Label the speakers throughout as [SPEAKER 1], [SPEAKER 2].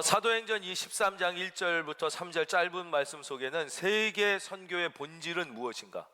[SPEAKER 1] 사도행전 23장 1절부터 3절 짧은 말씀 속에는 세계 선교의 본질은 무엇인가,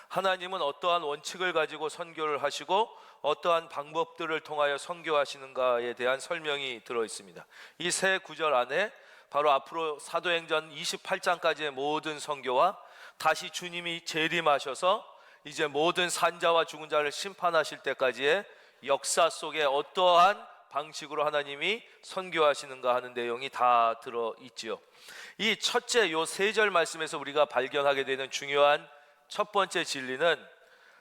[SPEAKER 1] 하나님은 어떠한 원칙을 가지고 선교를 하시고 어떠한 방법들을 통하여 선교하시는가에 대한 설명이 들어 있습니다. 이 세 구절 안에 바로 앞으로 사도행전 28장까지의 모든 선교와 다시 주님이 재림하셔서 이제 모든 산자와 죽은 자를 심판하실 때까지의 역사 속에 어떠한 방식으로 하나님이 선교하시는가 하는 내용이 다 들어있지요. 이 첫째 요 세 절 말씀에서 우리가 발견하게 되는 중요한 첫 번째 진리는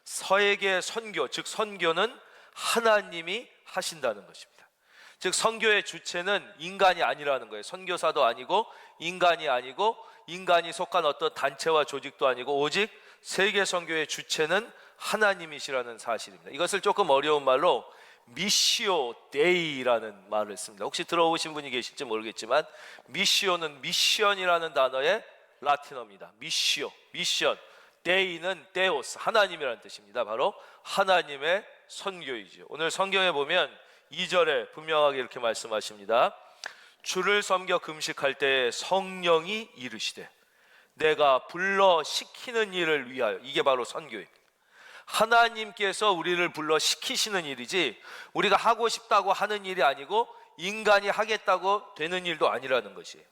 [SPEAKER 1] 세계 선교, 즉 선교는 하나님이 하신다는 것입니다. 즉 선교의 주체는 인간이 아니라는 거예요. 선교사도 아니고 인간이 아니고 인간이 속한 어떤 단체와 조직도 아니고 오직 세계 선교의 주체는 하나님이시라는 사실입니다. 이것을 조금 어려운 말로 미시오 데이라는 말을 씁니다. 혹시 들어보신 분이 계실지 모르겠지만 미시오는 미션이라는 단어의 라틴어입니다. 미시오, 미션. 데이는 데오스, 하나님이라는 뜻입니다. 바로 하나님의 선교이죠. 오늘 성경에 보면 2절에 분명하게 이렇게 말씀하십니다. 주를 섬겨 금식할 때 성령이 이르시되 내가 불러 시키는 일을 위하여. 이게 바로 선교입니다. 하나님께서 우리를 불러 시키시는 일이지 우리가 하고 싶다고 하는 일이 아니고 인간이 하겠다고 되는 일도 아니라는 것이에요.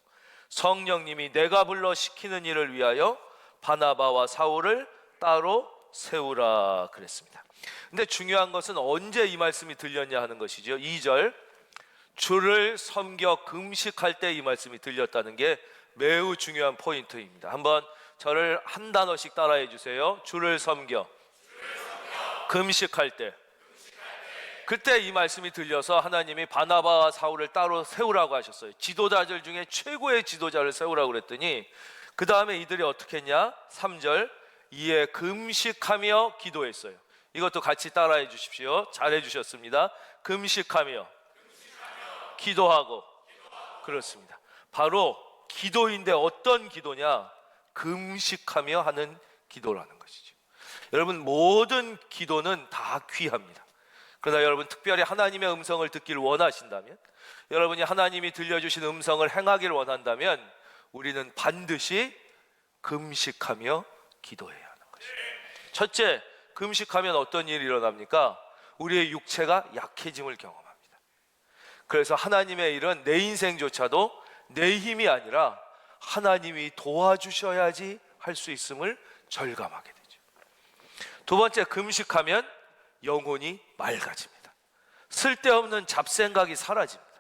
[SPEAKER 1] 성령님이 내가 불러 시키는 일을 위하여 바나바와 사울을 따로 세우라 그랬습니다. 근데 중요한 것은 언제 이 말씀이 들렸냐 하는 것이죠. 2절 주를 섬겨 금식할 때 이 말씀이 들렸다는 게 매우 중요한 포인트입니다. 한번 저를 한 단어씩 따라해 주세요. 주를 섬겨 금식할 때. 그때 이 말씀이 들려서 하나님이 바나바와 사울을 따로 세우라고 하셨어요. 지도자들 중에 최고의 지도자를 세우라고 그랬더니 그 다음에 이들이 어떻게 했냐? 3절 이에 금식하며 기도했어요. 이것도 같이 따라해 주십시오. 잘해 주셨습니다. 금식하며 기도하고. 그렇습니다. 바로 기도인데 어떤 기도냐? 금식하며 하는 기도라는 것이죠. 여러분 모든 기도는 다 귀합니다. 그러나 여러분 특별히 하나님의 음성을 듣기를 원하신다면, 여러분이 하나님이 들려주신 음성을 행하기를 원한다면 우리는 반드시 금식하며 기도해야 하는 것입니다. 첫째, 금식하면 어떤 일이 일어납니까? 우리의 육체가 약해짐을 경험합니다. 그래서 하나님의 일은 내 인생조차도 내 힘이 아니라 하나님이 도와주셔야지 할 수 있음을 절감하게 됩니다. 두 번째, 금식하면 영혼이 맑아집니다. 쓸데없는 잡생각이 사라집니다.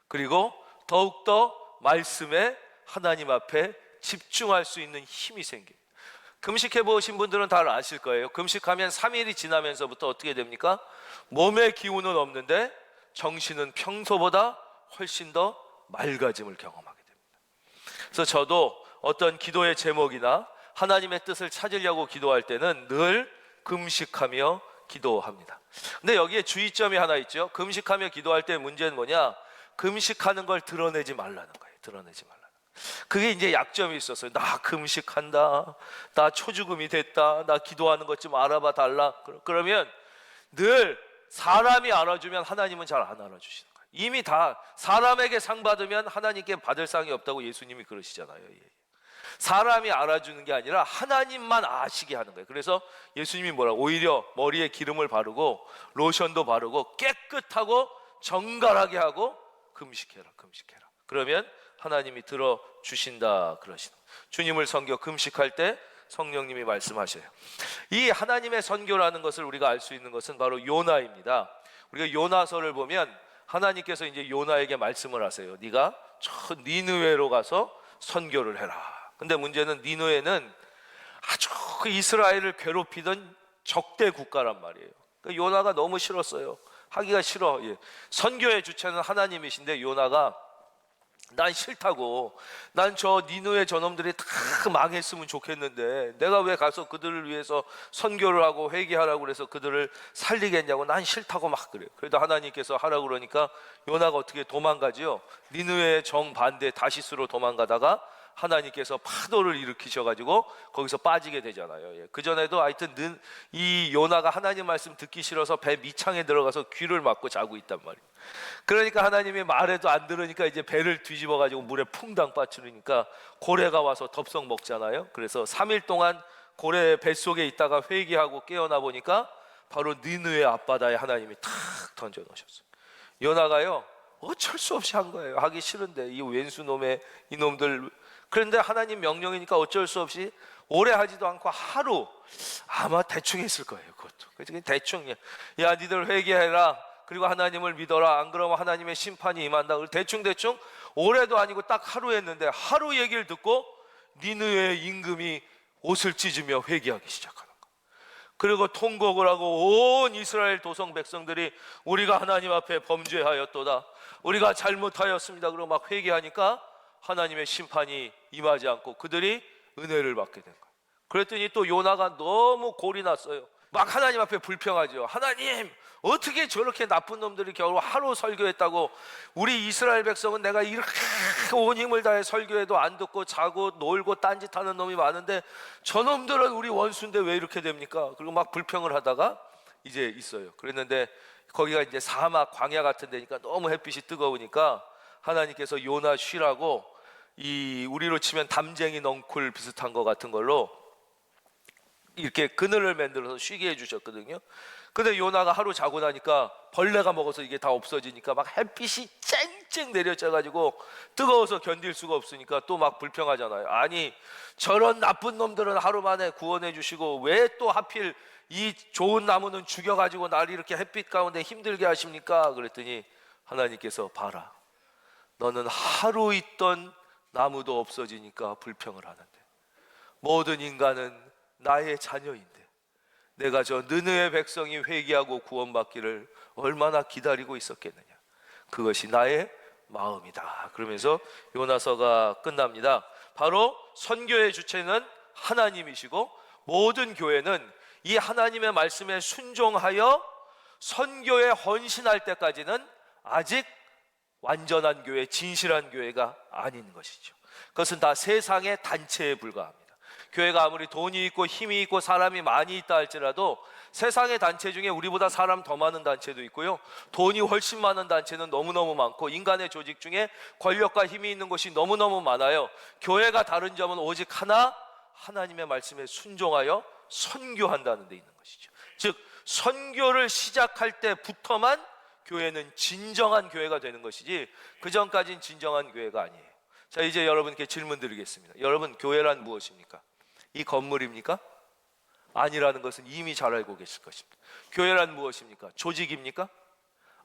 [SPEAKER 1] 그리고 더욱더 말씀에 하나님 앞에 집중할 수 있는 힘이 생깁니다. 금식해 보신 분들은 다 아실 거예요. 금식하면 3일이 지나면서부터 어떻게 됩니까? 몸의 기운은 없는데 정신은 평소보다 훨씬 더 맑아짐을 경험하게 됩니다. 그래서 저도 어떤 기도의 제목이나 하나님의 뜻을 찾으려고 기도할 때는 늘 금식하며 기도합니다. 근데 여기에 주의점이 하나 있죠. 금식하며 기도할 때 문제는 뭐냐? 금식하는 걸 드러내지 말라는 거예요. 드러내지 말라는 거예요. 그게 이제 약점이 있었어요. 나 금식한다, 나 초죽음이 됐다, 나 기도하는 것 좀 알아봐 달라. 그러면 늘 사람이 알아주면 하나님은 잘 안 알아주시는 거예요. 이미 다 사람에게 상 받으면 하나님께 받을 상이 없다고 예수님이 그러시잖아요. 사람이 알아주는 게 아니라 하나님만 아시게 하는 거예요. 그래서 예수님이 뭐라고? 오히려 머리에 기름을 바르고 로션도 바르고 깨끗하고 정갈하게 하고 금식해라, 금식해라. 그러면 하나님이 들어주신다 그러시는 거예요. 주님을 섬겨 금식할 때 성령님이 말씀하셔요. 이 하나님의 선교라는 것을 우리가 알 수 있는 것은 바로 요나입니다. 우리가 요나서를 보면 하나님께서 이제 요나에게 말씀을 하세요. 네가 저 니느웨로 가서 선교를 해라. 근데 문제는 니느웨는 아주 이스라엘을 괴롭히던 적대 국가란 말이에요. 그러니까 요나가 너무 싫었어요. 하기가 싫어. 선교의 주체는 하나님이신데 요나가 난 싫다고, 난 저 니느웨 저놈들이 다 망했으면 좋겠는데 내가 왜 가서 그들을 위해서 선교를 하고 회개하라고 그래서 그들을 살리겠냐고, 난 싫다고 막 그래요. 그래도 하나님께서 하라고 그러니까 요나가 어떻게 도망가지요? 니느웨의 정반대 다시스로 도망가다가 하나님께서 파도를 일으키셔가지고 거기서 빠지게 되잖아요. 그 전에도 하여튼 이 요나가 하나님 말씀 듣기 싫어서 배 밑창에 들어가서 귀를 막고 자고 있단 말이에요. 그러니까 하나님이 말해도 안 들으니까 이제 배를 뒤집어가지고 물에 퐁당 빠뜨리니까 고래가 와서 덥석 먹잖아요. 그래서 3일 동안 고래 뱃속에 있다가 회개하고 깨어나 보니까 바로 니느웨 앞바다에 하나님이 탁 던져 놓으셨어요. 요나가요 어쩔 수 없이 한 거예요. 하기 싫은데 이 왼수놈의 이놈들. 그런데 하나님 명령이니까 어쩔 수 없이 오래 하지도 않고 하루, 아마 대충 했을 거예요. 그것도 그냥 대충, 야 니들 회개해라, 그리고 하나님을 믿어라, 안 그러면 하나님의 심판이 임한다. 대충 오래도 아니고 딱 하루 했는데, 하루 얘기를 듣고 니느웨 임금이 옷을 찢으며 회개하기 시작하는 거예요. 그리고 통곡을 하고 온 이스라엘 도성 백성들이 우리가 하나님 앞에 범죄하였도다, 우리가 잘못하였습니다. 그러고 막 회개하니까 하나님의 심판이 임하지 않고 그들이 은혜를 받게 된 거예요. 그랬더니 또 요나가 너무 골이 났어요. 막 하나님 앞에 불평하죠. 하나님, 어떻게 저렇게 나쁜 놈들이 겨우 하루 설교했다고, 우리 이스라엘 백성은 내가 이렇게 온 힘을 다해 설교해도 안 듣고 자고 놀고 딴짓하는 놈이 많은데 저놈들은 우리 원수인데 왜 이렇게 됩니까? 그리고 막 불평을 하다가 이제 있어요. 그랬는데 거기가 이제 사막 광야 같은 데니까 너무 햇빛이 뜨거우니까 하나님께서 요나 쉬라고, 이 우리로 치면 담쟁이 넝쿨 비슷한 거 같은 걸로 이렇게 그늘을 만들어서 쉬게 해주셨거든요. 근데 요나가 하루 자고 나니까 벌레가 먹어서 이게 다 없어지니까 막 햇빛이 쨍쨍 내려져가지고 뜨거워서 견딜 수가 없으니까 또 막 불평하잖아요. 아니 저런 나쁜 놈들은 하루 만에 구원해 주시고 왜 또 하필 이 좋은 나무는 죽여가지고 날 이렇게 햇빛 가운데 힘들게 하십니까? 그랬더니 하나님께서 봐라, 너는 하루 있던 나무도 없어지니까 불평을 하는데 모든 인간은 나의 자녀인데 내가 저 느느웨 백성이 회개하고 구원받기를 얼마나 기다리고 있었겠느냐, 그것이 나의 마음이다. 그러면서 요나서가 끝납니다. 바로 선교의 주체는 하나님이시고 모든 교회는 이 하나님의 말씀에 순종하여 선교에 헌신할 때까지는 아직 완전한 교회, 진실한 교회가 아닌 것이죠. 그것은 다 세상의 단체에 불과합니다. 교회가 아무리 돈이 있고 힘이 있고 사람이 많이 있다 할지라도 세상의 단체 중에 우리보다 사람 더 많은 단체도 있고요, 돈이 훨씬 많은 단체는 너무너무 많고, 인간의 조직 중에 권력과 힘이 있는 곳이 너무너무 많아요. 교회가 다른 점은 오직 하나, 하나님의 말씀에 순종하여 선교한다는 데 있는 것이죠. 즉 선교를 시작할 때부터만 교회는 진정한 교회가 되는 것이지 그 전까지는 진정한 교회가 아니에요. 자, 이제 여러분께 질문 드리겠습니다. 여러분, 교회란 무엇입니까? 이 건물입니까? 아니라는 것은 이미 잘 알고 계실 것입니다. 교회란 무엇입니까? 조직입니까?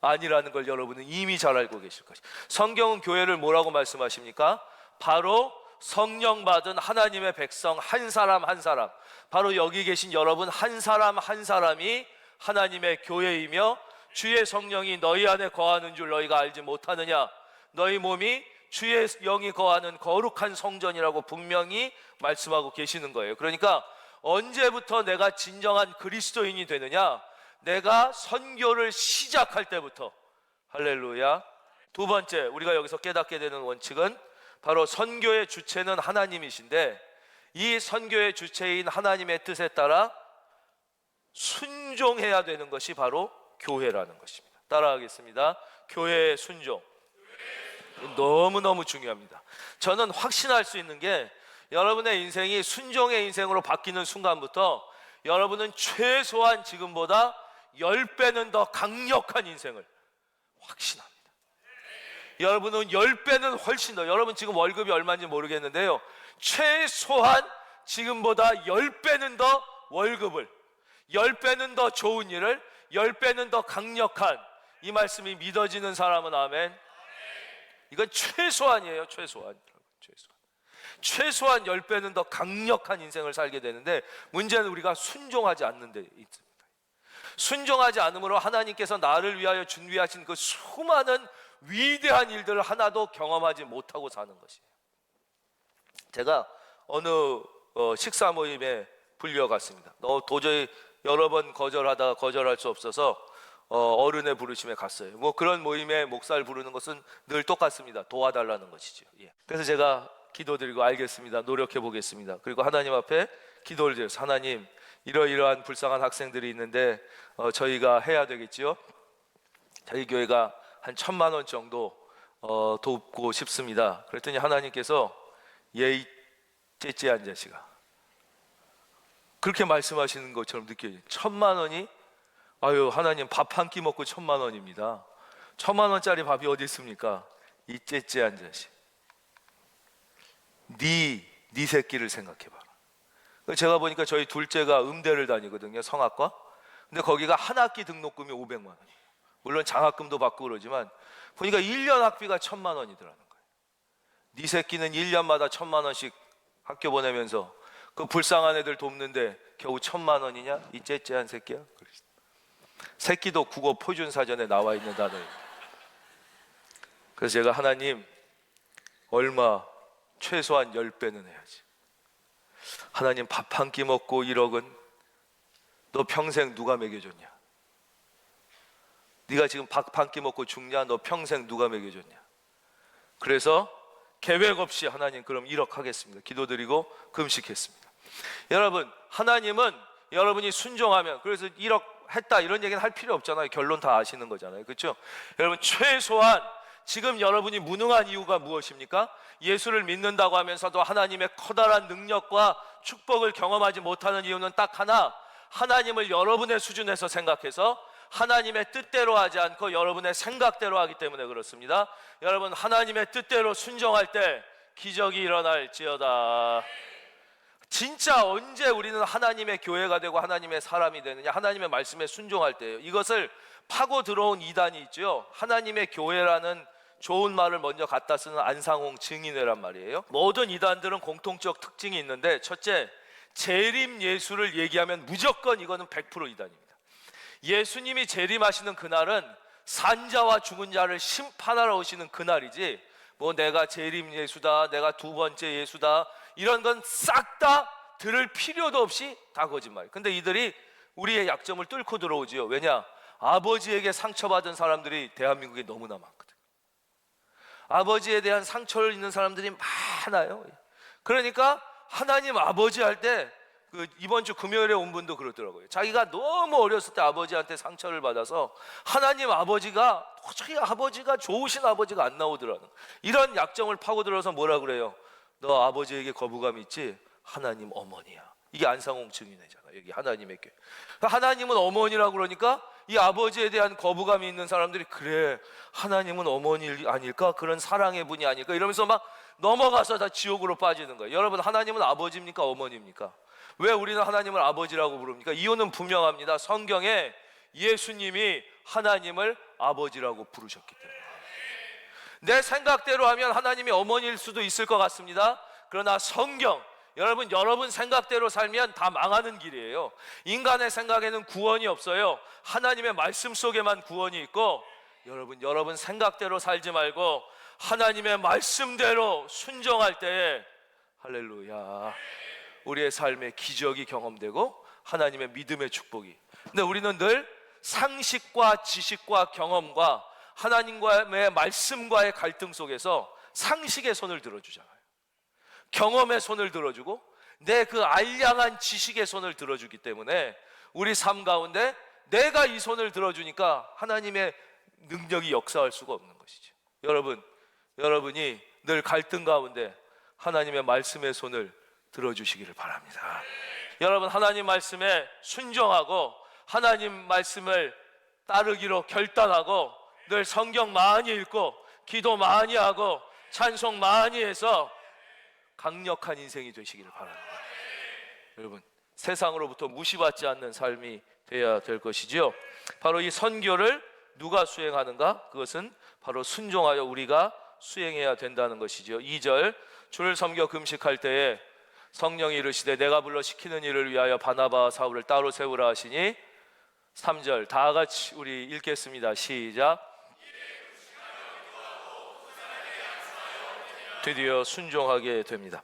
[SPEAKER 1] 아니라는 걸 여러분은 이미 잘 알고 계실 것입니다. 성경은 교회를 뭐라고 말씀하십니까? 바로 성령 받은 하나님의 백성 한 사람 한 사람, 바로 여기 계신 여러분 한 사람 한 사람이 하나님의 교회이며 주의 성령이 너희 안에 거하는 줄 너희가 알지 못하느냐, 너희 몸이 주의 영이 거하는 거룩한 성전이라고 분명히 말씀하고 계시는 거예요. 그러니까 언제부터 내가 진정한 그리스도인이 되느냐? 내가 선교를 시작할 때부터. 할렐루야. 두 번째, 우리가 여기서 깨닫게 되는 원칙은 바로 선교의 주체는 하나님이신데 이 선교의 주체인 하나님의 뜻에 따라 순종해야 되는 것이 바로 교회라는 것입니다. 따라하겠습니다. 교회의 순종. 너무너무 중요합니다. 저는 확신할 수 있는 게 여러분의 인생이 순종의 인생으로 바뀌는 순간부터 여러분은 최소한 지금보다 10배는 더 강력한 인생을 확신합니다. 여러분은 10배는 훨씬 더, 여러분 지금 월급이 얼마인지 모르겠는데요, 최소한 지금보다 10배는 더 월급을, 10배는 더 좋은 일을, 10배는 더 강력한, 이 말씀이 믿어지는 사람은 아멘. 이건 최소한이에요. 최소한 10배는 더 강력한 인생을 살게 되는데 문제는 우리가 순종하지 않는 데 있습니다. 순종하지 않으므로 하나님께서 나를 위하여 준비하신 그 수많은 위대한 일들을 하나도 경험하지 못하고 사는 것이에요. 제가 어느 식사 모임에 불려갔습니다. 도저히 여러 번 거절하다가 거절할 수 없어서 어른의 부르심에 갔어요. 뭐 그런 모임에 목사를 부르는 것은 늘 똑같습니다. 도와달라는 것이죠. 예. 그래서 제가 기도드리고 알겠습니다, 노력해 보겠습니다. 그리고 하나님 앞에 기도를 드려서 하나님, 이러이러한 불쌍한 학생들이 있는데 저희가 해야 되겠지요. 저희 교회가 한 1,000만 원 정도 돕고 싶습니다. 그랬더니 하나님께서 예이 째째한 자식아, 그렇게 말씀하시는 것처럼 느껴져요. 1,000만 원이, 아유 하나님, 밥 한 끼 먹고 1,000만 원입니다. 1,000만 원짜리 밥이 어디 있습니까? 이 째째한 자식, 네 새끼를 생각해봐라. 제가 보니까 저희 둘째가 음대를 다니거든요, 성악과. 근데 거기가 한 학기 등록금이 500만 원이에요. 물론 장학금도 받고 그러지만 보니까 1년 학비가 1,000만 원이더라는 거예요. 네 새끼는 1년마다 1,000만 원씩 학교 보내면서 그 불쌍한 애들 돕는데 겨우 1,000만 원이냐? 이 째째한 새끼야. 새끼도 국어 표준사전에 나와 있는 단어예요. 그래서 제가 하나님, 얼마, 최소한 10배는 해야지. 하나님, 밥 한 끼 먹고 1억은 너 평생 누가 먹여줬냐? 네가 지금 밥 한 끼 먹고 죽냐? 너 평생 누가 먹여줬냐? 그래서 계획 없이 하나님, 그럼 1억 하겠습니다. 기도드리고 금식했습니다. 여러분, 하나님은 여러분이 순종하면, 그래서 1억 했다 이런 얘기는 할 필요 없잖아요. 결론 다 아시는 거잖아요. 그렇죠? 여러분, 최소한 지금 여러분이 무능한 이유가 무엇입니까? 예수를 믿는다고 하면서도 하나님의 커다란 능력과 축복을 경험하지 못하는 이유는 딱 하나, 하나님을 여러분의 수준에서 생각해서 하나님의 뜻대로 하지 않고 여러분의 생각대로 하기 때문에 그렇습니다. 여러분, 하나님의 뜻대로 순종할 때 기적이 일어날지어다. 진짜 언제 우리는 하나님의 교회가 되고 하나님의 사람이 되느냐? 하나님의 말씀에 순종할 때예요. 이것을 파고 들어온 이단이 있죠. 하나님의 교회라는 좋은 말을 먼저 갖다 쓰는 안상홍 증인회란 말이에요. 모든 이단들은 공통적 특징이 있는데, 첫째, 재림 예수를 얘기하면 무조건 이거는 100% 이단입니다. 예수님이 재림하시는 그날은 산자와 죽은 자를 심판하러 오시는 그날이지, 뭐 내가 재림 예수다, 내가 두 번째 예수다, 이런 건 싹 다 들을 필요도 없이 다 거짓말이에요. 근데 이들이 우리의 약점을 뚫고 들어오지요. 왜냐? 아버지에게 상처받은 사람들이 대한민국에 너무나 많거든. 아버지에 대한 상처를 입는 사람들이 많아요. 그러니까 하나님 아버지 할 때, 이번 주 금요일에 온 분도 그러더라고요. 자기가 너무 어렸을 때 아버지한테 상처를 받아서 하나님 아버지가, 도저히 아버지가 좋으신 아버지가 안 나오더라는, 이런 약점을 파고들어서 뭐라 그래요? 너 아버지에게 거부감 있지? 하나님 어머니야. 이게 안상홍 증인회잖아. 여기 하나님의 교회. 하나님은 어머니라고 그러니까 이 아버지에 대한 거부감이 있는 사람들이, 그래, 하나님은 어머니 아닐까? 그런 사랑의 분이 아닐까? 이러면서 막 넘어가서 다 지옥으로 빠지는 거예요. 여러분, 하나님은 아버지입니까? 어머니입니까? 왜 우리는 하나님을 아버지라고 부릅니까? 이유는 분명합니다. 성경에 예수님이 하나님을 아버지라고 부르셨기 때문에. 내 생각대로 하면 하나님이 어머니일 수도 있을 것 같습니다. 그러나 성경, 여러분 생각대로 살면 다 망하는 길이에요. 인간의 생각에는 구원이 없어요. 하나님의 말씀 속에만 구원이 있고, 여러분 생각대로 살지 말고 하나님의 말씀대로 순종할 때에, 할렐루야, 우리의 삶에 기적이 경험되고 하나님의 믿음의 축복이. 근데 우리는 늘 상식과 지식과 경험과 하나님과의 말씀과의 갈등 속에서 상식의 손을 들어주잖아요. 경험의 손을 들어주고 내 그 알량한 지식의 손을 들어주기 때문에 우리 삶 가운데 내가 이 손을 들어주니까 하나님의 능력이 역사할 수가 없는 것이죠. 여러분이 늘 갈등 가운데 하나님의 말씀의 손을 들어주시기를 바랍니다. 여러분, 하나님 말씀에 순종하고 하나님 말씀을 따르기로 결단하고 늘 성경 많이 읽고 기도 많이 하고 찬송 많이 해서 강력한 인생이 되시기를 바랍니다. 여러분, 세상으로부터 무시받지 않는 삶이 되어야 될 것이지요. 바로 이 선교를 누가 수행하는가? 그것은 바로 순종하여 우리가 수행해야 된다는 것이죠. 2절, 주를 섬겨 금식할 때에 성령이 이르시되 내가 불러 시키는 일을 위하여 바나바와 사울을 따로 세우라 하시니, 3절 다 같이 우리 읽겠습니다. 시작. 드디어 순종하게 됩니다.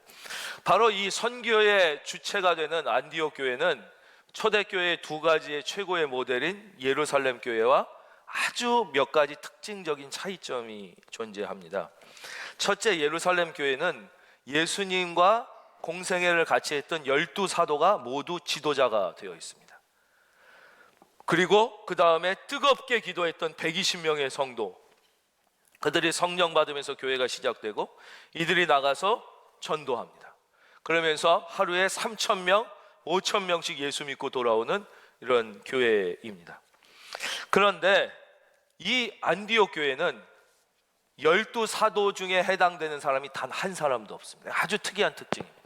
[SPEAKER 1] 바로 이 선교의 주체가 되는 안디옥 교회는 초대교회의 두 가지의 최고의 모델인 예루살렘 교회와 아주 몇 가지 특징적인 차이점이 존재합니다. 첫째, 예루살렘 교회는 예수님과 공생애를 같이 했던 12사도가 모두 지도자가 되어 있습니다. 그리고 그 다음에 뜨겁게 기도했던 120명의 성도, 그들이 성령 받으면서 교회가 시작되고 이들이 나가서 전도합니다. 그러면서 하루에 3,000명, 5,000명씩 예수 믿고 돌아오는 이런 교회입니다. 그런데 이 안디옥 교회는 12사도 중에 해당되는 사람이 단 한 사람도 없습니다. 아주 특이한 특징입니다.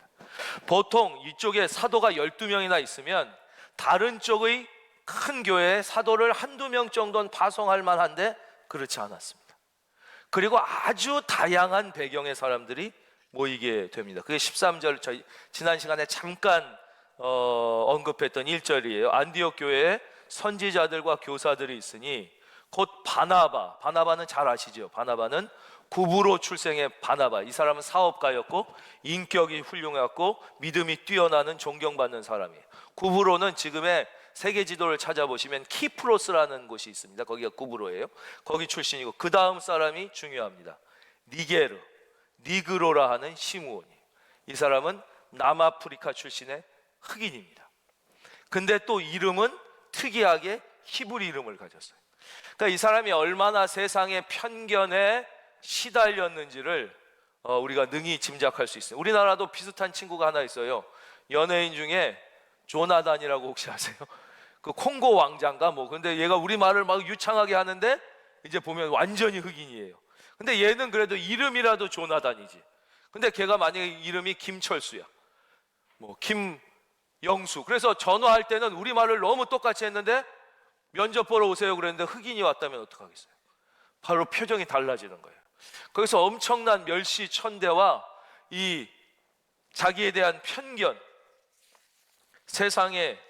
[SPEAKER 1] 보통 이쪽에 사도가 12명이나 있으면 다른 쪽의 큰 교회에 사도를 한두 명 정도는 파송할 만한데 그렇지 않았습니다. 그리고 아주 다양한 배경의 사람들이 모이게 됩니다. 그게 13절, 저희 지난 시간에 잠깐 언급했던 1절이에요. 안디옥 교회에 선지자들과 교사들이 있으니 곧 바나바는 잘 아시죠? 바나바는 구브로 출생의 바나바. 이 사람은 사업가였고 인격이 훌륭했고 믿음이 뛰어나는 존경받는 사람이에요. 구브로는 지금의 세계 지도를 찾아보시면 키프로스라는 곳이 있습니다. 거기가 구브로예요. 거기 출신이고 그 다음 사람이 중요합니다. 니그로라 하는 시므온이에요. 이 사람은 남아프리카 출신의 흑인입니다. 근데 또 이름은 특이하게 히브리 이름을 가졌어요. 그러니까 이 사람이 얼마나 세상의 편견에 시달렸는지를 우리가 능히 짐작할 수 있어요. 우리나라도 비슷한 친구가 하나 있어요. 연예인 중에 조나단이라고 혹시 아세요? 그 콩고 왕자인가 뭐. 근데 얘가 우리말을 막 유창하게 하는데 이제 보면 완전히 흑인이에요. 근데 얘는 그래도 이름이라도 조나단이지. 근데 걔가 만약에 이름이 김철수야, 뭐 김영수. 그래서 전화할 때는 우리말을 너무 똑같이 했는데 면접 보러 오세요 그랬는데 흑인이 왔다면 어떡하겠어요? 바로 표정이 달라지는 거예요. 거기서 엄청난 멸시천대와 이 자기에 대한 편견, 세상의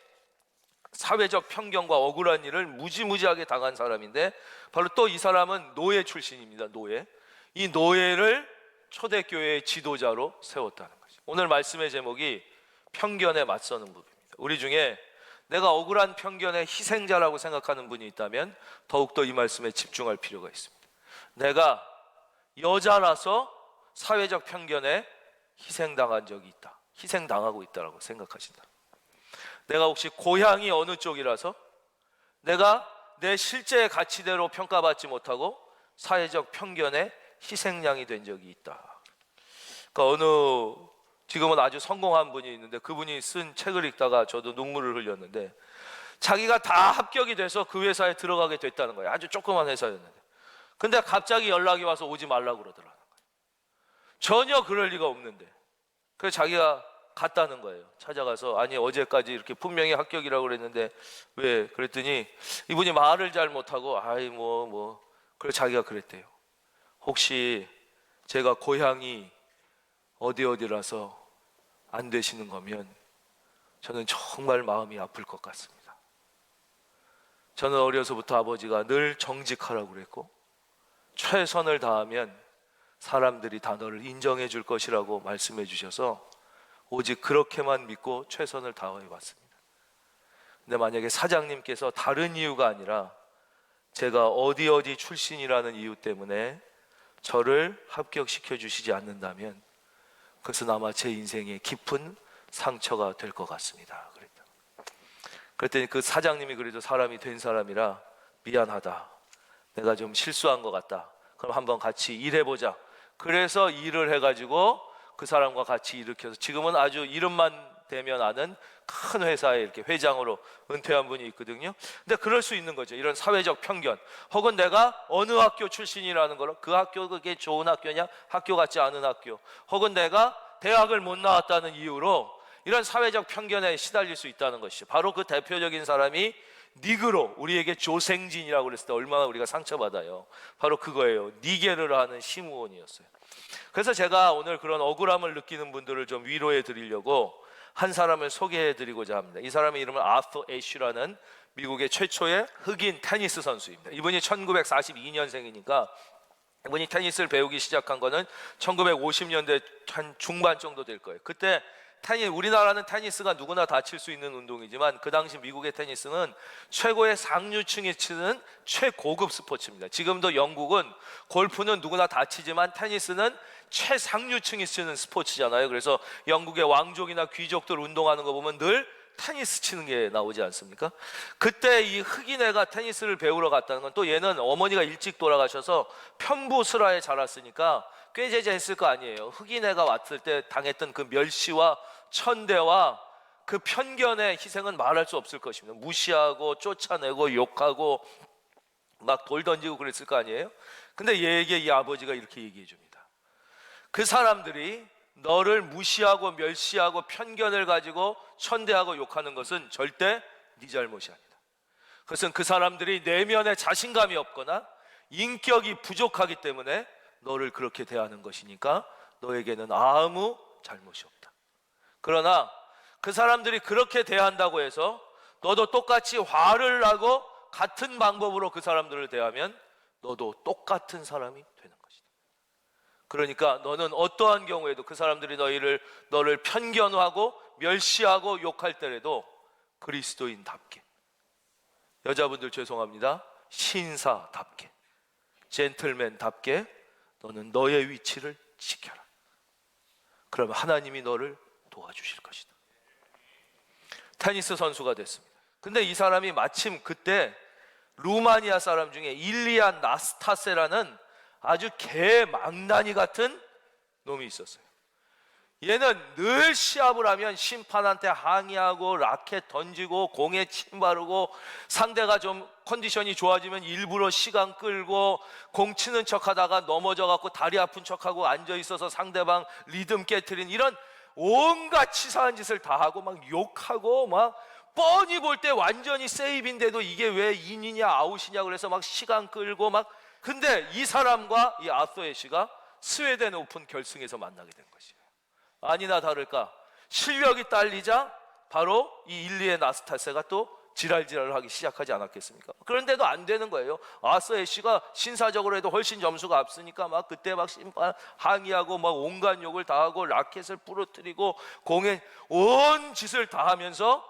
[SPEAKER 1] 사회적 편견과 억울한 일을 무지무지하게 당한 사람인데 바로 또 이 사람은 노예 출신입니다. 이 노예를 초대교회의 지도자로 세웠다는 거죠. 오늘 말씀의 제목이 편견에 맞서는 법입니다. 우리 중에 내가 억울한 편견의 희생자라고 생각하는 분이 있다면 더욱더 이 말씀에 집중할 필요가 있습니다. 내가 여자라서 사회적 편견에 희생당한 적이 있다, 희생당하고 있다라고 생각하신다. 내가 혹시 고향이 어느 쪽이라서 내가 내 실제의 가치대로 평가받지 못하고 사회적 편견에 희생양이 된 적이 있다. 그러니까 지금은 아주 성공한 분이 있는데 그분이 쓴 책을 읽다가 저도 눈물을 흘렸는데 자기가 다 합격이 돼서 그 회사에 들어가게 됐다는 거예요. 아주 조그만 회사였는데. 근데 갑자기 연락이 와서 오지 말라고 그러더라는 거예요. 전혀 그럴 리가 없는데. 그래서 자기가 갔다는 거예요. 찾아가서 아니 어제까지 이렇게 분명히 합격이라고 그랬는데 왜? 그랬더니 이분이 말을 잘 못하고 그래서 자기가 그랬대요. 혹시 제가 고향이 어디라서 안 되시는 거면 저는 정말 마음이 아플 것 같습니다. 저는 어려서부터 아버지가 늘 정직하라고 그랬고 최선을 다하면 사람들이 다 너를 인정해 줄 것이라고 말씀해 주셔서 오직 그렇게만 믿고 최선을 다해 왔습니다. 근데 만약에 사장님께서 다른 이유가 아니라 제가 어디 출신이라는 이유 때문에 저를 합격시켜 주시지 않는다면 그것은 아마 제 인생에 깊은 상처가 될 것 같습니다. 그랬더니 그 사장님이 그래도 사람이 된 사람이라 미안하다, 내가 좀 실수한 것 같다, 그럼 한번 같이 일해보자. 그래서 일을 해가지고 그 사람과 같이 일으켜서 지금은 아주 이름만 대면 아는 큰 회사에 이렇게 회장으로 은퇴한 분이 있거든요. 근데 그럴 수 있는 거죠. 이런 사회적 편견, 혹은 내가 어느 학교 출신이라는 걸, 그 학교 그게 좋은 학교냐, 학교 같지 않은 학교, 혹은 내가 대학을 못 나왔다는 이유로 이런 사회적 편견에 시달릴 수 있다는 것이죠. 바로 그 대표적인 사람이 니그로, 우리에게 조생진이라고 그랬을 때 얼마나 우리가 상처받아요. 바로 그거예요. 니게르라 하는 시므온이었어요. 그래서 제가 오늘 그런 억울함을 느끼는 분들을 좀 위로해 드리려고 한 사람을 소개해 드리고자 합니다. 이 사람의 이름은 아서 애쉬라는 미국의 최초의 흑인 테니스 선수입니다. 이분이 1942년생이니까 이분이 테니스를 배우기 시작한 거는 1950년대 한 중반 정도 될 거예요. 그때 우리나라는 테니스가 누구나 다 칠 수 있는 운동이지만 그 당시 미국의 테니스는 최고의 상류층이 치는 최고급 스포츠입니다. 지금도 영국은 골프는 누구나 다 치지만 테니스는 최상류층이 치는 스포츠잖아요. 그래서 영국의 왕족이나 귀족들 운동하는 거 보면 늘 테니스 치는 게 나오지 않습니까? 그때 이 흑인애가 테니스를 배우러 갔다는 건, 또 얘는 어머니가 일찍 돌아가셔서 편부스라에 자랐으니까 꾀죄죄했을 거 아니에요. 흑인애가 왔을 때 당했던 그 멸시와 천대와 그 편견의 희생은 말할 수 없을 것입니다. 무시하고 쫓아내고 욕하고 막 돌 던지고 그랬을 거 아니에요. 근데 얘에게 이 아버지가 이렇게 얘기해 줍니다. 그 사람들이 너를 무시하고 멸시하고 편견을 가지고 천대하고 욕하는 것은 절대 네 잘못이 아니다. 그것은 그 사람들이 내면에 자신감이 없거나 인격이 부족하기 때문에 너를 그렇게 대하는 것이니까 너에게는 아무 잘못이 없다. 그러나 그 사람들이 그렇게 대한다고 해서 너도 똑같이 화를 나고 같은 방법으로 그 사람들을 대하면 너도 똑같은 사람이 되는 것이다. 그러니까 너는 어떠한 경우에도 그 사람들이 너를 편견하고 멸시하고 욕할 때라도 그리스도인답게, 여자분들 죄송합니다, 신사답게, 젠틀맨답게 너는 너의 위치를 지켜라. 그러면 하나님이 너를 도와주실 것이다. 테니스 선수가 됐습니다. 근데 이 사람이 마침 그때 루마니아 사람 중에 일리아 나스타세라는 아주 개망나니 같은 놈이 있었어요. 얘는 늘 시합을 하면 심판한테 항의하고 라켓 던지고 공에 침 바르고, 상대가 좀 컨디션이 좋아지면 일부러 시간 끌고 공 치는 척하다가 넘어져 갖고 다리 아픈 척하고 앉아 있어서 상대방 리듬 깨트린 이런 온갖 치사한 짓을 다 하고 막 욕하고, 막 뻔히 볼 때 완전히 세이브인데도 이게 왜 인이냐 아웃이냐 그래서 막 시간 끌고 막. 근데 이 사람과 이 아서 애쉬가 스웨덴 오픈 결승에서 만나게 된 것이에요. 아니나 다를까 실력이 딸리자 바로 이 일리에 나스타세가 또 지랄지랄을 하기 시작하지 않았겠습니까? 그런데도 안 되는 거예요. 아서 애쉬가 신사적으로 해도 훨씬 점수가 앞서니까 막 그때 막 심판 항의하고 막 온갖 욕을 다 하고 라켓을 부러뜨리고 공에 온 짓을 다 하면서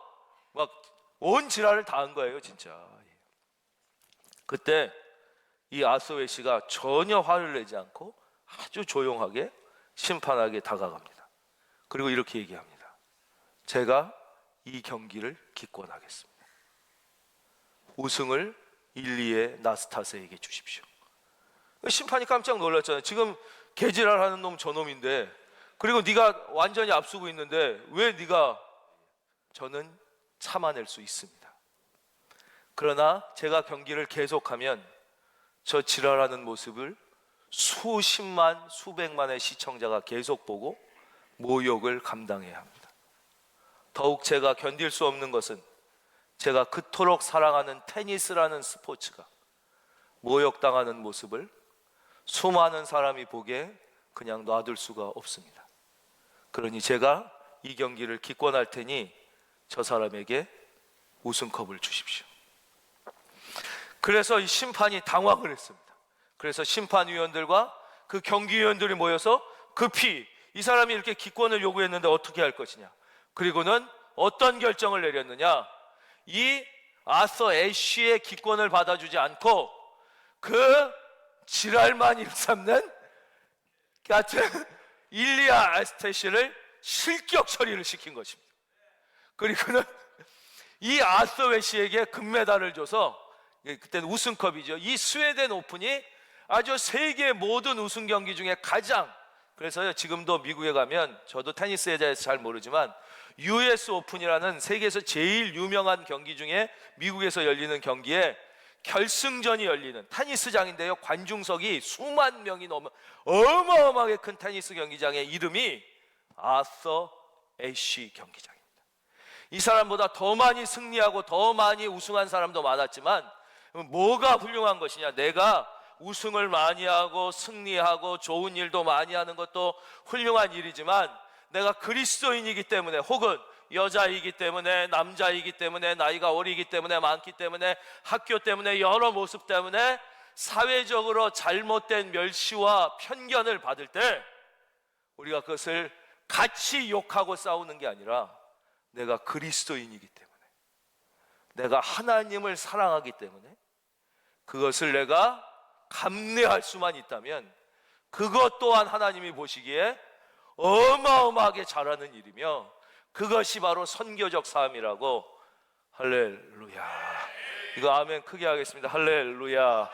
[SPEAKER 1] 막 온 지랄을 다 한 거예요, 진짜. 그때 이 아서 애쉬가 전혀 화를 내지 않고 아주 조용하게 심판에게 다가갑니다. 그리고 이렇게 얘기합니다. 제가 이 경기를 기권하겠습니다. 우승을 일리에 나스타세에게 주십시오. 심판이 깜짝 놀랐잖아요. 지금 개지랄하는 놈 저놈인데, 그리고 네가 완전히 앞서고 있는데 왜 네가. 저는 참아낼 수 있습니다. 그러나 제가 경기를 계속하면 저 지랄하는 모습을 수십만 수백만의 시청자가 계속 보고 모욕을 감당해야 합니다. 더욱 제가 견딜 수 없는 것은 제가 그토록 사랑하는 테니스라는 스포츠가 모욕당하는 모습을 수많은 사람이 보게 그냥 놔둘 수가 없습니다. 그러니 제가 이 경기를 기권할 테니 저 사람에게 우승컵을 주십시오. 그래서 이 심판이 당황을 했습니다. 그래서 심판위원들과 그 경기위원들이 모여서 급히 이 사람이 이렇게 기권을 요구했는데 어떻게 할 것이냐. 그리고는 어떤 결정을 내렸느냐. 이 아서 애쉬의 기권을 받아주지 않고 그 지랄만 일삼는 같은 일리아 아스테시를 실격 처리를 시킨 것입니다. 그리고는 이 아서 애쉬에게 금메달을 줘서, 그때는 우승컵이죠. 이 스웨덴 오픈이 아주 세계 모든 우승 경기 중에 가장, 그래서 지금도 미국에 가면, 저도 테니스에 대해서 잘 모르지만 US 오픈이라는 세계에서 제일 유명한 경기 중에 미국에서 열리는 경기에 결승전이 열리는 테니스장인데요, 관중석이 수만 명이 넘는 어마어마하게 큰 테니스 경기장의 이름이 아서 애쉬 경기장입니다. 이 사람보다 더 많이 승리하고 더 많이 우승한 사람도 많았지만 뭐가 훌륭한 것이냐. 내가 우승을 많이 하고 승리하고 좋은 일도 많이 하는 것도 훌륭한 일이지만, 내가 그리스도인이기 때문에, 혹은 여자이기 때문에, 남자이기 때문에, 나이가 어리기 때문에, 많기 때문에, 학교 때문에, 여러 모습 때문에 사회적으로 잘못된 멸시와 편견을 받을 때 우리가 그것을 같이 욕하고 싸우는 게 아니라 내가 그리스도인이기 때문에, 내가 하나님을 사랑하기 때문에 그것을 내가 감내할 수만 있다면 그것 또한 하나님이 보시기에 어마어마하게 잘하는 일이며 그것이 바로 선교적 삶이라고. 할렐루야. 이거 아멘 크게 하겠습니다. 할렐루야.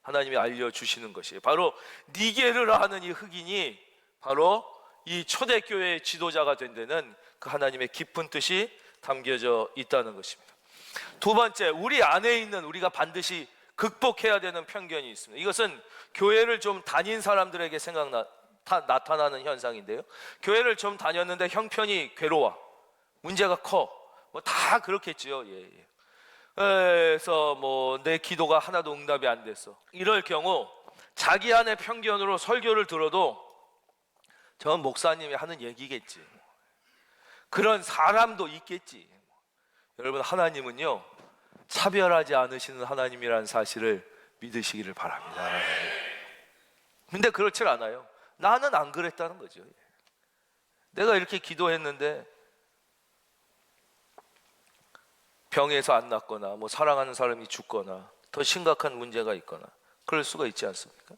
[SPEAKER 1] 하나님이 알려주시는 것이에요. 바로 니게르라 하는 이 흑인이 바로 이 초대교회의 지도자가 된 데는 그 하나님의 깊은 뜻이 담겨져 있다는 것입니다. 두 번째, 우리 안에 있는, 우리가 반드시 극복해야 되는 편견이 있습니다. 이것은 교회를 좀 다닌 사람들에게 나타나는 현상인데요, 교회를 좀 다녔는데 형편이 괴로워, 문제가 커, 뭐 다 그렇겠지요. 그래서 뭐 내 기도가 하나도 응답이 안 됐어, 이럴 경우 자기 안의 편견으로 설교를 들어도 전 목사님이 하는 얘기겠지, 그런 사람도 있겠지. 여러분, 하나님은요 차별하지 않으시는 하나님이라는 사실을 믿으시기를 바랍니다. 근데 그렇지 않아요. 나는 안 그랬다는 거죠. 내가 이렇게 기도했는데 병에서 안 낫거나 뭐 사랑하는 사람이 죽거나 더 심각한 문제가 있거나 그럴 수가 있지 않습니까?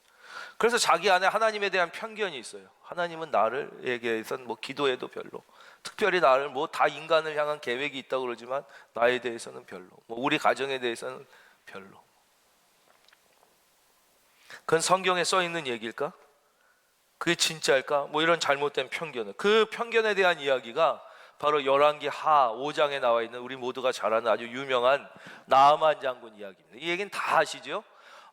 [SPEAKER 1] 그래서 자기 안에 하나님에 대한 편견이 있어요. 하나님은 나를에게선 뭐 기도해도 별로, 특별히 나를 뭐 다 인간을 향한 계획이 있다고 그러지만 나에 대해서는 별로, 뭐 우리 가정에 대해서는 별로. 그건 성경에 써 있는 얘기일까? 그게 진짜일까? 뭐 이런 잘못된 편견을, 그 편견에 대한 이야기가 바로 열왕기 하 5장에 나와 있는 우리 모두가 잘 아는 아주 유명한 나아만 장군 이야기입니다. 이 얘기는 다 아시죠?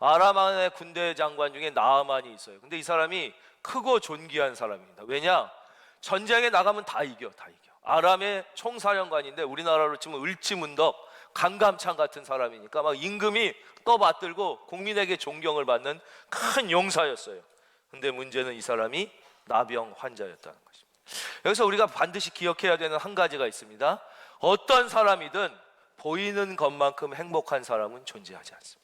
[SPEAKER 1] 아람의 군대 장관 중에 나아만이 있어요. 근데 이 사람이 크고 존귀한 사람입니다. 왜냐? 전쟁에 나가면 다 이겨. 아람의 총사령관인데 우리나라로 치면 을지문덕, 강감찬 같은 사람이니까 막 임금이 떠받들고 국민에게 존경을 받는 큰 용사였어요. 근데 문제는 이 사람이 나병 환자였다는 것입니다. 여기서 우리가 반드시 기억해야 되는 한 가지가 있습니다. 어떤 사람이든 보이는 것만큼 행복한 사람은 존재하지 않습니다.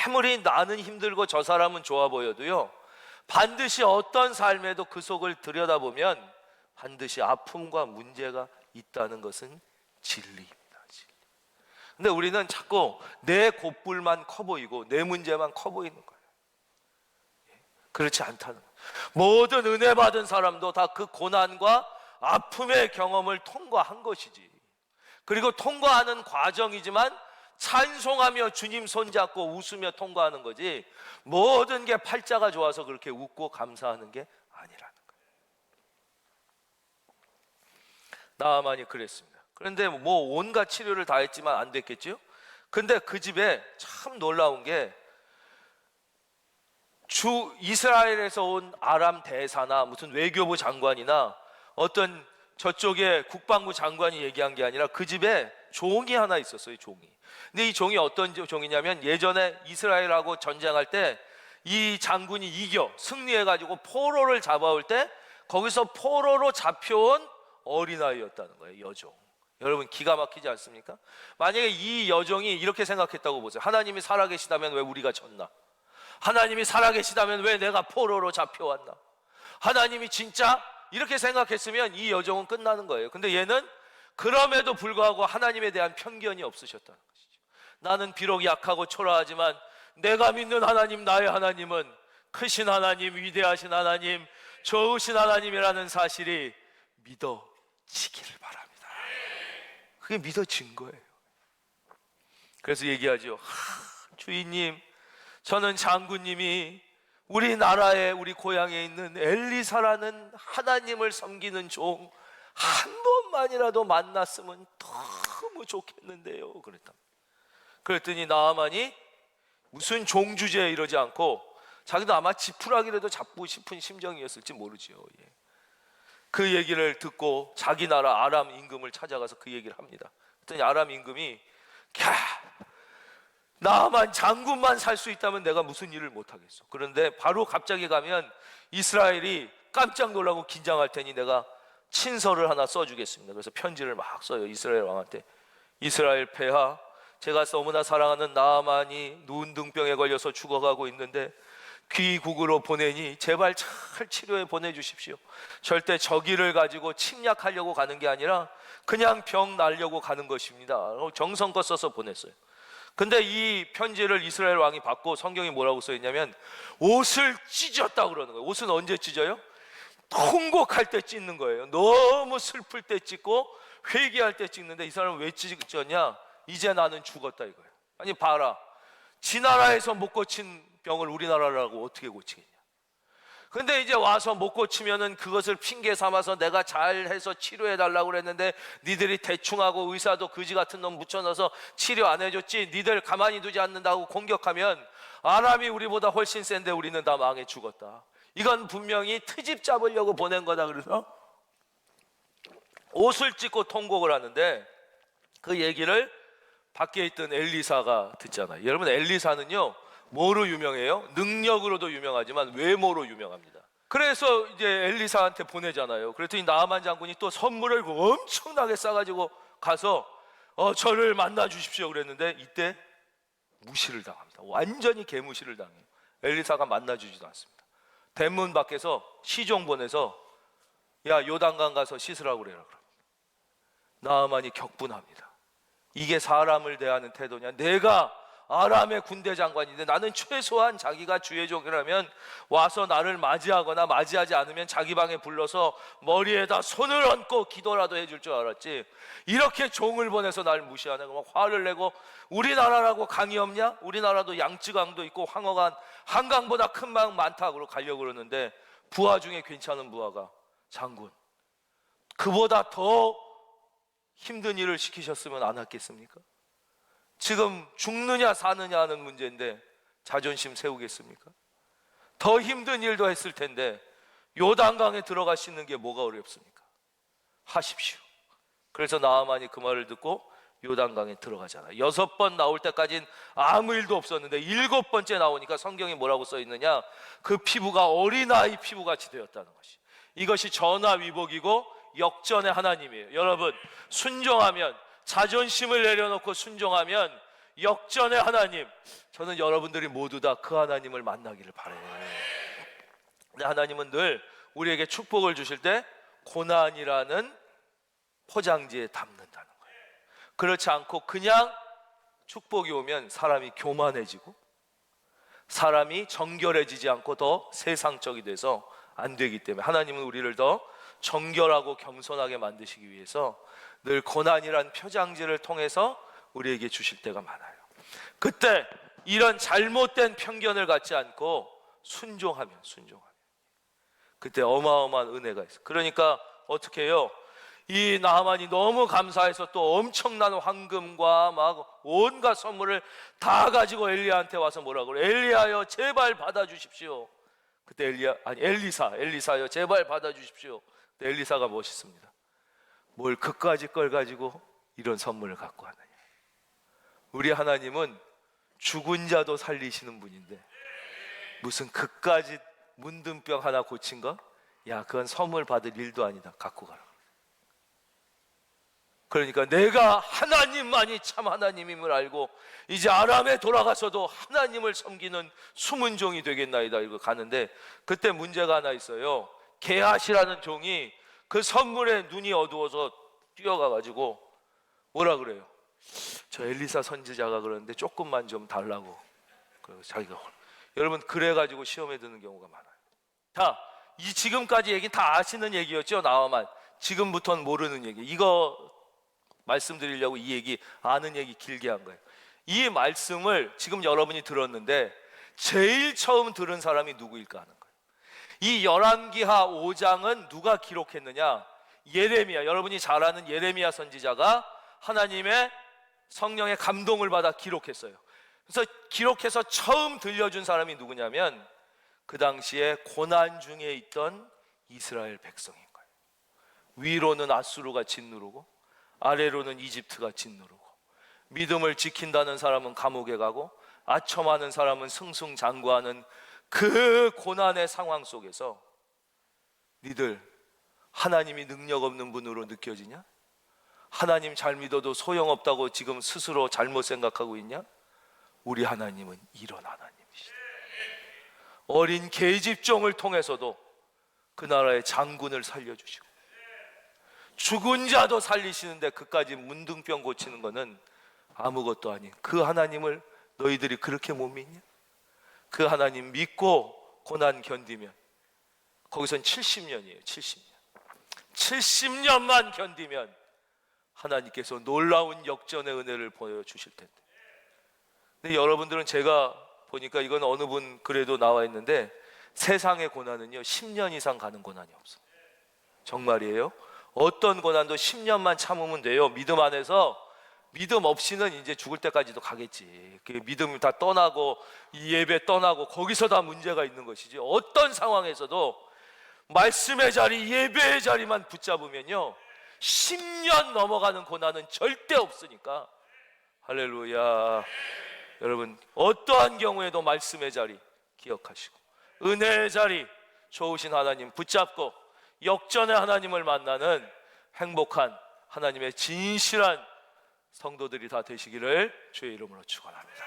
[SPEAKER 1] 아무리 나는 힘들고 저 사람은 좋아 보여도요, 반드시 어떤 삶에도 그 속을 들여다보면 반드시 아픔과 문제가 있다는 것은 진리입니다. 근데 우리는 자꾸 내 곱불만 커 보이고 내 문제만 커 보이는 거예요. 그렇지 않다는 거예요. 모든 은혜 받은 사람도 다 그 고난과 아픔의 경험을 통과한 것이지. 그리고 통과하는 과정이지만 찬송하며 주님 손잡고 웃으며 통과하는 거지, 모든 게 팔자가 좋아서 그렇게 웃고 감사하는 게 아니라는 거예요. 나아만이 그랬습니다. 그런데 뭐 온갖 치료를 다 했지만 안 됐겠죠. 근데 그 집에 참 놀라운 게, 이스라엘에서 온 아람 대사나 무슨 외교부 장관이나 어떤 저쪽에 국방부 장관이 얘기한 게 아니라 그 집에 종이 하나 있었어요. 종이. 근데 이 종이 어떤 종이냐면, 예전에 이스라엘하고 전쟁할 때 이 장군이 승리해가지고 포로를 잡아올 때 거기서 포로로 잡혀온 어린아이였다는 거예요. 여종. 여러분, 기가 막히지 않습니까? 만약에 이 여종이 이렇게 생각했다고 보세요. 하나님이 살아계시다면 왜 우리가 졌나? 하나님이 살아계시다면 왜 내가 포로로 잡혀왔나? 하나님이 진짜 이렇게 생각했으면 이 여종은 끝나는 거예요. 근데 얘는 그럼에도 불구하고 하나님에 대한 편견이 없으셨다는 것이죠. 나는 비록 약하고 초라하지만 내가 믿는 하나님, 나의 하나님은 크신 하나님, 위대하신 하나님, 좋으신 하나님이라는 사실이 믿어지기를 바랍니다. 그게 믿어진 거예요. 그래서 얘기하죠. 주인님, 저는 장군님이 우리나라에, 우리 고향에 있는 엘리사라는 하나님을 섬기는 종 한 번만이라도 만났으면 너무 좋겠는데요. 그랬더니 나아만이 무슨 종 주제에 이러지 않고, 자기도 아마 지푸라기라도 잡고 싶은 심정이었을지 모르지요. 그 얘기를 듣고 자기 나라 아람 임금을 찾아가서 그 얘기를 합니다. 그랬더니 아람 임금이, 나만 장군만 살 수 있다면 내가 무슨 일을 못하겠어. 그런데 바로 갑자기 가면 이스라엘이 깜짝 놀라고 긴장할 테니 내가 친서를 하나 써주겠습니다. 그래서 편지를 막 써요. 이스라엘 왕한테. 이스라엘 폐하, 제가 너무나 사랑하는 나아만이 누운등병에 걸려서 죽어가고 있는데 귀국으로 보내니 제발 잘 치료해 보내주십시오. 절대 저기를 가지고 침략하려고 가는 게 아니라 그냥 병 날려고 가는 것입니다. 정성껏 써서 보냈어요. 근데 이 편지를 이스라엘 왕이 받고 성경이 뭐라고 써있냐면 옷을 찢었다고 그러는 거예요. 옷은 언제 찢어요? 통곡할 때 찢는 거예요. 너무 슬플 때 찢고 회개할 때 찢는데 이 사람은 왜 찢었냐? 이제 나는 죽었다 이거예요. 아니 봐라, 지 나라에서 못 고친 병을 우리나라라고 어떻게 고치겠냐. 근데 이제 와서 못 고치면은 그것을 핑계 삼아서 내가 잘해서 치료해 달라고 그랬는데 니들이 대충하고 의사도 거지 같은 놈 붙여넣어서 치료 안 해줬지, 니들 가만히 두지 않는다고 공격하면 아람이 우리보다 훨씬 센데 우리는 다 망해 죽었다. 이건 분명히 트집 잡으려고 보낸 거다. 그래서 옷을 찢고 통곡을 하는데 그 얘기를 밖에 있던 엘리사가 듣잖아요. 여러분, 엘리사는요 뭐로 유명해요? 능력으로도 유명하지만 외모로 유명합니다. 그래서 이제 엘리사한테 보내잖아요. 그랬더니 나아만 장군이 또 선물을 엄청나게 싸가지고 가서 저를 만나 주십시오 그랬는데 이때 무시를 당합니다. 완전히 개무시를 당해요. 엘리사가 만나 주지도 않습니다. 대문 밖에서 시종 보내서 야 요단강 가서 씻으라고 그래라 그럽니다. 나아만이 격분합니다. 이게 사람을 대하는 태도냐? 내가 아람의 군대 장관인데 나는 최소한 자기가 주의 종이라면 와서 나를 맞이하거나 맞이하지 않으면 자기 방에 불러서 머리에다 손을 얹고 기도라도 해줄 줄 알았지, 이렇게 종을 보내서 날 무시하는 거 막 화를 내고 우리나라라고 강이 없냐? 우리나라도 양쯔강도 있고 황허간 한강보다 큰 강 많다고 가려고 그러는데 부하 중에 괜찮은 부하가 장군, 그보다 더 힘든 일을 시키셨으면 안 했겠습니까? 지금 죽느냐 사느냐 하는 문제인데 자존심 세우겠습니까? 더 힘든 일도 했을 텐데 요단강에 들어가시는 게 뭐가 어렵습니까? 하십시오. 그래서 나아만이 그 말을 듣고 요단강에 들어가잖아요. 6번 나올 때까지는 아무 일도 없었는데 7번째 나오니까 성경에 뭐라고 써 있느냐? 그 피부가 어린아이 피부같이 되었다는 것이, 이것이 전화위복이고 역전의 하나님이에요. 여러분, 순종하면, 자존심을 내려놓고 순종하면 역전의 하나님, 저는 여러분들이 모두 다 그 하나님을 만나기를 바라요. 근데 하나님은 늘 우리에게 축복을 주실 때 고난이라는 포장지에 담는다는 거예요. 그렇지 않고 그냥 축복이 오면 사람이 교만해지고 사람이 정결해지지 않고 더 세상적이 돼서 안 되기 때문에 하나님은 우리를 더 정결하고 겸손하게 만드시기 위해서 늘 고난이란 표장지를 통해서 우리에게 주실 때가 많아요. 그때 이런 잘못된 편견을 갖지 않고 순종하면 그때 어마어마한 은혜가 있어요. 그러니까 어떻게 해요? 이 나하만이 너무 감사해서 또 엄청난 황금과 막 온갖 선물을 다 가지고 엘리야한테 와서 뭐라고 그래? 엘리야여 제발 받아주십시오. 그때 엘리사여 제발 받아주십시오. 그때 엘리사가 멋있습니다. 뭘 그까짓 걸 가지고 이런 선물을 갖고 하느냐. 우리 하나님은 죽은 자도 살리시는 분인데 무슨 그까짓 문둥병 하나 고친 거? 야, 그건 선물 받을 일도 아니다. 갖고 가라. 그러니까 내가 하나님만이 참 하나님임을 알고 이제 아람에 돌아가서도 하나님을 섬기는 숨은 종이 되겠나이다 이거 가는데, 그때 문제가 하나 있어요. 게하시라는 종이 그 선물에 눈이 어두워서 뛰어가가지고 뭐라 그래요? 저 엘리사 선지자가 그러는데 조금만 좀 달라고. 그래서 자기가, 여러분 그래가지고 시험에 드는 경우가 많아요. 자, 이 지금까지 얘기 다 아시는 얘기였죠. 나와만. 지금부터는 모르는 얘기. 이거 말씀드리려고 이 얘기, 아는 얘기 길게 한 거예요. 이 말씀을 지금 여러분이 들었는데 제일 처음 들은 사람이 누구일까 하는 거예요. 이 열왕기하 5장은 누가 기록했느냐? 예레미야, 여러분이 잘 아는 예레미야 선지자가 하나님의 성령의 감동을 받아 기록했어요. 그래서 기록해서 처음 들려준 사람이 누구냐면 그 당시에 고난 중에 있던 이스라엘 백성인 거예요. 위로는 아수르가 짓누르고 아래로는 이집트가 짓누르고, 믿음을 지킨다는 사람은 감옥에 가고 아첨하는 사람은 승승장구하는 그 고난의 상황 속에서 니들 하나님이 능력 없는 분으로 느껴지냐? 하나님 잘 믿어도 소용없다고 지금 스스로 잘못 생각하고 있냐? 우리 하나님은 이런 하나님이시다. 어린 계집종을 통해서도 그 나라의 장군을 살려주시고 죽은 자도 살리시는데 그까지 문둥병 고치는 것은 아무것도 아닌 그 하나님을 너희들이 그렇게 못 믿냐? 그 하나님 믿고 고난 견디면 거기선 70년이에요. 70년 70년만 견디면 하나님께서 놀라운 역전의 은혜를 보여주실 텐데. 근데 여러분들은 제가 보니까 이건 어느 분 글에도 나와 있는데 세상의 고난은요 10년 이상 가는 고난이 없어요. 정말이에요. 어떤 고난도 10년만 참으면 돼요. 믿음 안에서. 믿음 없이는 이제 죽을 때까지도 가겠지. 그 믿음이 다 떠나고 이 예배 떠나고 거기서 다 문제가 있는 것이지. 어떤 상황에서도 말씀의 자리, 예배의 자리만 붙잡으면요 10년 넘어가는 고난은 절대 없으니까. 할렐루야. 여러분 어떠한 경우에도 말씀의 자리 기억하시고 은혜의 자리, 좋으신 하나님 붙잡고 역전의 하나님을 만나는 행복한 하나님의 진실한 성도들이 다 되시기를 주의 이름으로 축원합니다.